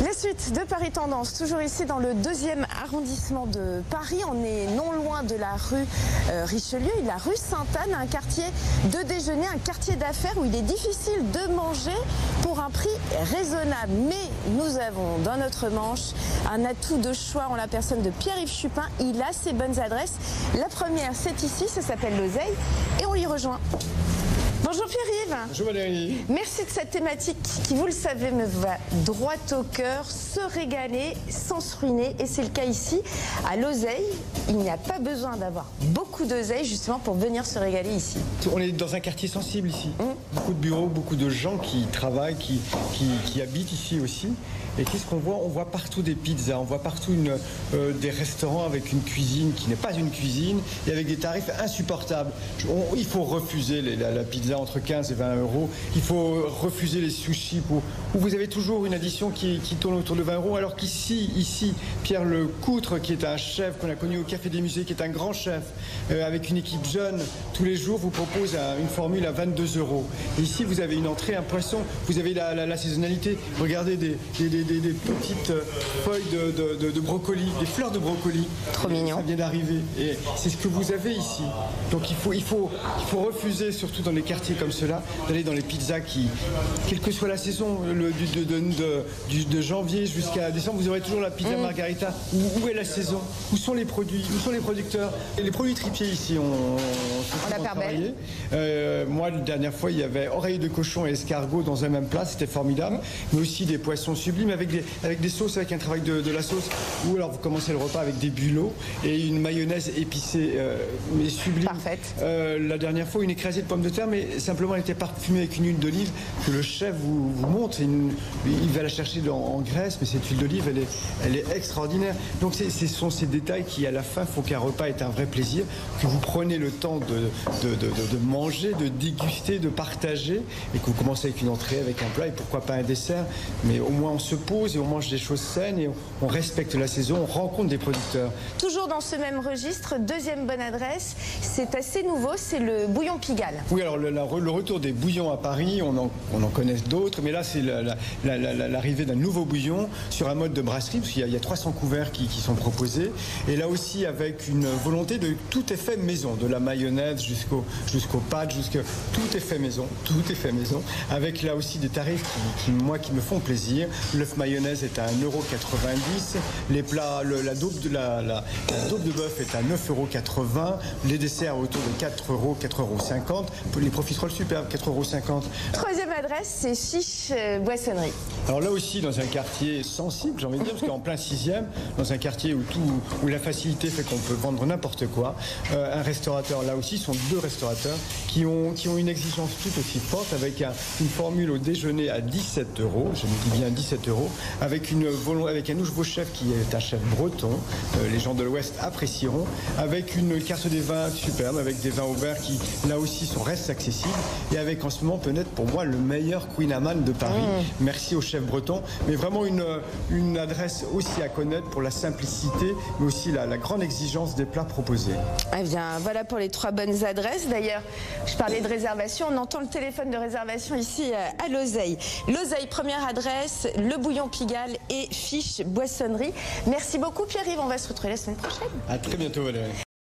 La suite de Paris Tendance, toujours ici dans le 2e arrondissement de Paris. On est non loin de la rue Richelieu, la rue Sainte-Anne, un quartier de déjeuner, un quartier d'affaires où il est difficile de manger pour un prix raisonnable. Mais nous avons dans notre manche un atout de choix en la personne de Pierre-Yves Chupin. Il a ses bonnes adresses. La première, c'est ici, ça s'appelle l'Oseille et on y rejoint. Bonjour Pierre-Yves. Bonjour Valérie. Merci de cette thématique qui, vous le savez, me va droit au cœur. Se régaler sans se ruiner. Et c'est le cas ici. À l'Oseille, il n'y a pas besoin d'avoir beaucoup d'oseille justement pour venir se régaler ici. On est dans un quartier sensible ici. Beaucoup de bureaux, beaucoup de gens qui travaillent, qui habitent ici aussi. Et qu'est-ce qu'on voit? On voit partout des pizzas, on voit partout des restaurants avec une cuisine qui n'est pas une cuisine et avec des tarifs insupportables. Il faut refuser la pizza entre 15 et 20 euros. Il faut refuser les sushis où vous avez toujours une addition qui tourne autour de 20 euros. Alors qu'ici, Pierre Lecoutre, qui est un chef qu'on a connu au Café des Musées, qui est un grand chef, avec une équipe jeune, tous les jours vous propose une formule à 22 euros. Et ici, vous avez une entrée, un poisson, vous avez la saisonnalité. Regardez des petites feuilles de brocoli, des fleurs de brocoli. Trop mignon. Ça vient d'arriver. Et c'est ce que vous avez ici. Donc il faut refuser, surtout dans les quartiers comme cela, d'aller dans les pizzas quelle que soit la saison, de janvier jusqu'à décembre, vous aurez toujours la pizza margarita. Où est la saison? Où sont les produits? Où sont les producteurs? Et les produits tripiers ici, on la perd belle. Moi, la dernière fois, il y avait oreilles de cochon et escargot dans un même plat, c'était formidable. Mais aussi des poissons sublimes avec des sauces, avec un travail de la sauce. Ou alors vous commencez le repas avec des bulots et une mayonnaise épicée, mais sublime. Parfaite. La dernière fois, une écrasée de pommes de terre, mais simplement elle était parfumée avec une huile d'olive que le chef vous montre. Il va la chercher en Grèce, mais cette huile d'olive, elle est extraordinaire. Donc ce sont ces détails qui, à la fin, font qu'un repas est un vrai plaisir, que vous prenez le temps de manger, de déguster, de partager, et que vous commencez avec une entrée, avec un plat, et pourquoi pas un dessert. Mais au moins on se pose et on mange des choses saines et on respecte la saison, on rencontre des producteurs. Toujours dans ce même registre, deuxième bonne adresse, c'est assez nouveau, c'est le bouillon Pigalle. Oui, alors le retour des bouillons à Paris, on en connaît d'autres, mais là c'est l'arrivée d'un nouveau bouillon sur un mode de brasserie, parce qu'il y a 300 couverts qui sont proposés, et là aussi avec une volonté de tout est fait maison, de la mayonnaise jusqu'aux pâtes, tout est fait maison, avec là aussi des tarifs qui me font plaisir. L'œuf mayonnaise est à 1,90 €, les plats, la daube de bœuf est à 9,80 €, les desserts autour de 4 €, 4,50 €, les profiteroles superbes, 4,50 €. Troisième adresse, c'est Fiche Boissonnerie. Alors là aussi, dans un quartier sensible, j'ai envie de dire, parce qu'en plein 6e, dans un quartier où la facilité fait qu'on peut vendre n'importe quoi, un restaurateur, là aussi, sont deux restaurateurs qui ont une exigence tout aussi forte, avec une formule au déjeuner à 17 €, je me dis bien 17 €, avec un nouveau chef qui est un chef breton, les gens de l'Ouest apprécieront, avec une carte des vins superbe, avec des vins au vert qui, là aussi, restent accessibles, et avec en ce moment, peut-être pour moi, le meilleur Queen Amman de Paris. Merci au chef breton, mais vraiment une adresse aussi à connaître pour la simplicité, mais aussi la grande exigence des plats proposés. Eh bien, voilà pour les 3 bonnes adresses. D'ailleurs, je parlais de réservation, on entend le téléphone de réservation ici à l'Oseille. L'Oseille, première adresse, le bouillon Pigalle et Fiche Boissonnerie. Merci beaucoup Pierre-Yves, on va se retrouver la semaine prochaine. À très bientôt Valérie.